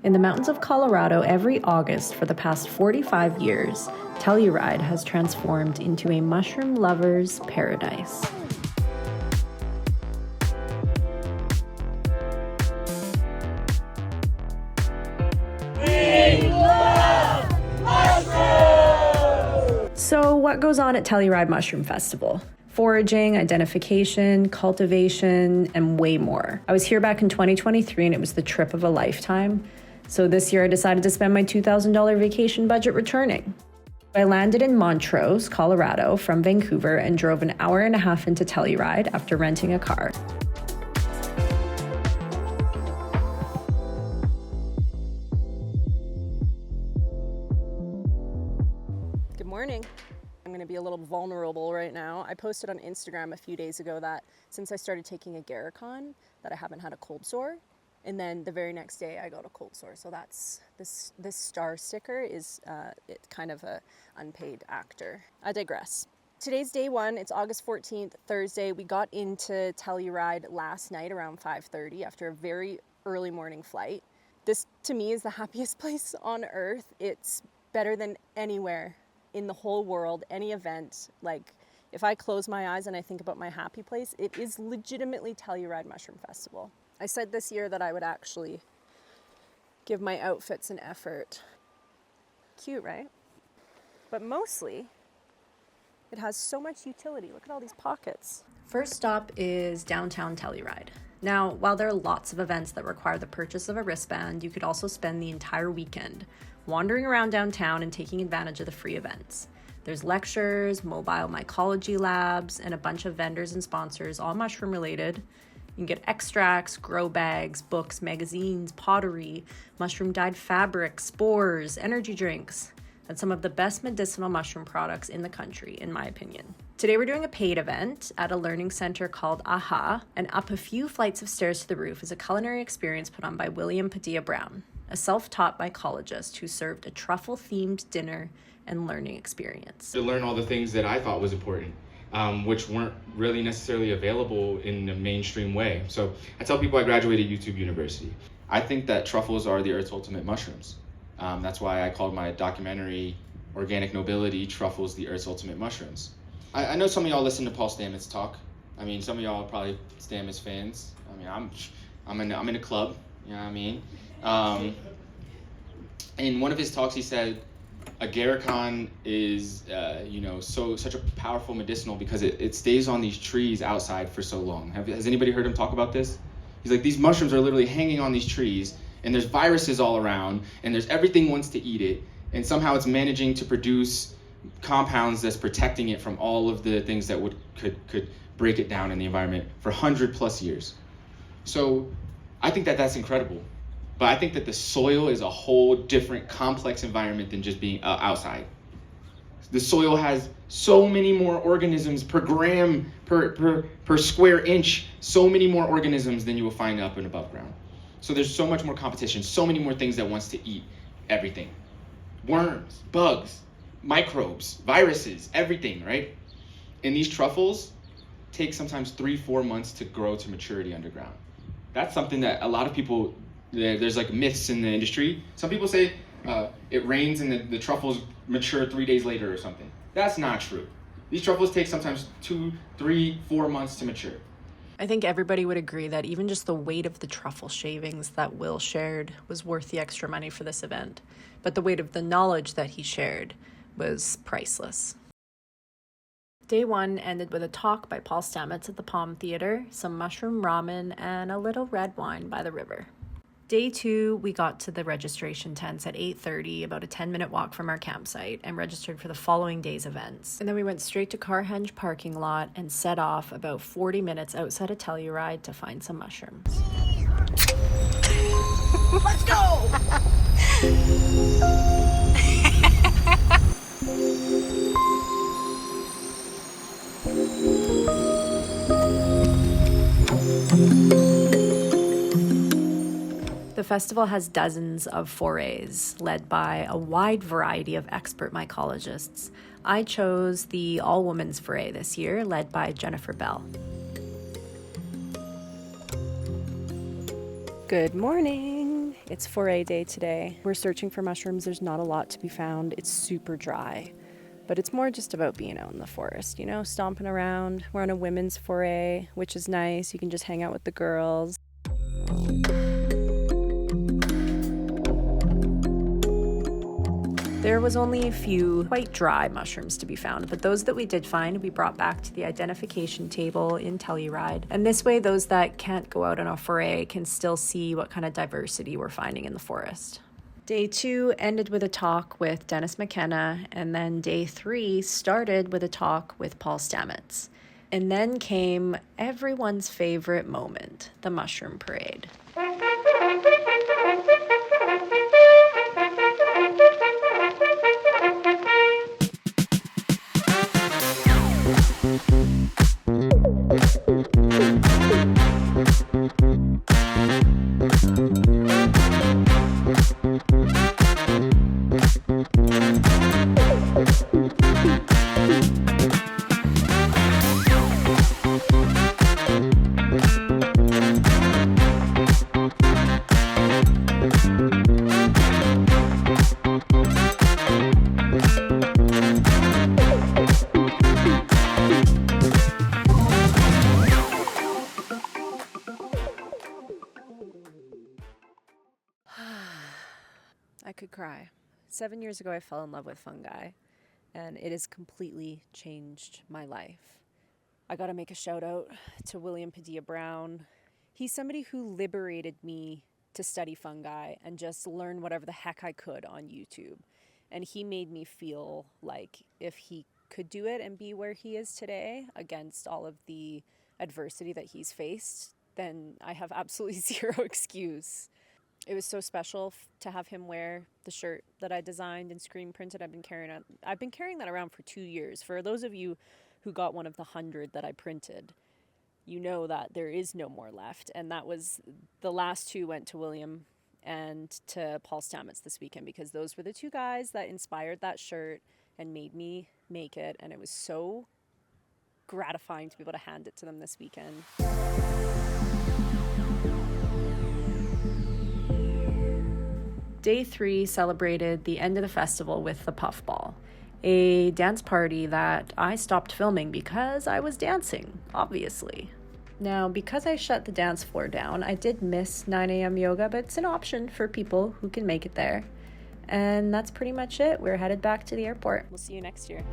In the mountains of Colorado, every August for the past 45 years, Telluride has transformed into a mushroom lover's paradise. We love mushrooms! So what goes on at Telluride Mushroom Festival? Foraging, identification, cultivation, and way more. I was here back in 2023 and it was the trip of a lifetime. So this year I decided to spend my $2,000 vacation budget returning. I landed in Montrose, Colorado from Vancouver and drove an hour and a half into Telluride after renting a car. Good morning. I'm going to be a little vulnerable right now. I posted on Instagram a few days ago that since I started taking Agarikon that I haven't had a cold sore. And then the very next day I got a cold sore. So that's this star sticker is kind of a unpaid actor. I digress. Today's day one. It's August 14th, Thursday. We got into Telluride last night around 5:30 after a very early morning flight. This to me is the happiest place on earth. It's better than anywhere in the whole world, any event. Like if I close my eyes and I think about my happy place, it is legitimately Telluride Mushroom Festival. I said this year that I would actually give my outfits an effort. Cute, right? But mostly, it has so much utility. Look at all these pockets. First stop is downtown Telluride. Now, while there are lots of events that require the purchase of a wristband, you could also spend the entire weekend wandering around downtown and taking advantage of the free events. There's lectures, mobile mycology labs, and a bunch of vendors and sponsors, all mushroom related. You can get extracts, grow bags, books, magazines, pottery, mushroom-dyed fabrics, spores, energy drinks, and some of the best medicinal mushroom products in the country, in my opinion. Today we're doing a paid event at a learning center called AHA, and up a few flights of stairs to the roof is a culinary experience put on by William Padilla Brown, a self-taught mycologist who served a truffle-themed dinner and learning experience. To learn all the things that I thought was important. Which weren't really necessarily available in a mainstream way. So I tell people I graduated YouTube University. I think that truffles are the Earth's ultimate mushrooms. That's why I called my documentary Organic Nobility, Truffles, the Earth's Ultimate Mushrooms. I know some of y'all listen to Paul Stamets talk. I mean, some of y'all are probably Stamets fans. I mean, I'm in a club, you know what I mean? In one of his talks, he said, Agarikon is, such a powerful medicinal because it stays on these trees outside for so long. Has anybody heard him talk about this? He's like, these mushrooms are literally hanging on these trees, and there's viruses all around, and there's everything wants to eat it, and somehow it's managing to produce compounds that's protecting it from all of the things that could break it down in the environment for 100+ years. So I think that that's incredible. But I think that the soil is a whole different complex environment than just being outside. The soil has so many more organisms per gram, per square inch, so many more organisms than you will find up and above ground. So there's so much more competition, so many more things that wants to eat everything. Worms, bugs, microbes, viruses, everything, right? And these truffles take sometimes 3-4 months to grow to maturity underground. That's something that a lot of people, there's like myths in the industry. Some people say it rains and the truffles mature 3 days later or something. That's not true. These truffles take sometimes 2, 3, 4 months to mature. I think everybody would agree that even just the weight of the truffle shavings that Will shared was worth the extra money for this event. But the weight of the knowledge that he shared was priceless. Day one ended with a talk by Paul Stamets at the Palm Theater, some mushroom ramen, and a little red wine by the river. Day two, we got to the registration tents at 8:30, about a 10-minute walk from our campsite, and registered for the following day's events. And then we went straight to Carhenge parking lot and set off about 40 minutes outside of Telluride to find some mushrooms. Let's go! The festival has dozens of forays, led by a wide variety of expert mycologists. I chose the all-women's foray this year, led by Jennifer Bell. Good morning. It's foray day today. We're searching for mushrooms. There's not a lot to be found. It's super dry, but it's more just about being out in the forest, you know, stomping around. We're on a women's foray, which is nice. You can just hang out with the girls. There was only a few quite dry mushrooms to be found, but those that we did find, we brought back to the identification table in Telluride. And this way, those that can't go out on a foray can still see what kind of diversity we're finding in the forest. Day 2 ended with a talk with Dennis McKenna, and then day 3 started with a talk with Paul Stamets. And then came everyone's favorite moment, the mushroom parade. I could cry. 7 years ago, I fell in love with fungi, and it has completely changed my life. I gotta make a shout out to William Padilla Brown. He's somebody who liberated me to study fungi and just learn whatever the heck I could on YouTube. And he made me feel like if he could do it and be where he is today against all of the adversity that he's faced, then I have absolutely zero excuse. It was so special to have him wear the shirt that I designed and screen printed. I've been carrying that around for 2 years. For those of you who got one of the 100 that I printed, you know that there is no more left. And that was, the last 2 went to William and to Paul Stamets this weekend, because those were the 2 guys that inspired that shirt and made me make it. And it was so gratifying to be able to hand it to them this weekend. Day 3 celebrated the end of the festival with the Puffball, a dance party that I stopped filming because I was dancing, obviously. Now, because I shut the dance floor down, I did miss 9 a.m. yoga, but it's an option for people who can make it there. And that's pretty much it. We're headed back to the airport. We'll see you next year.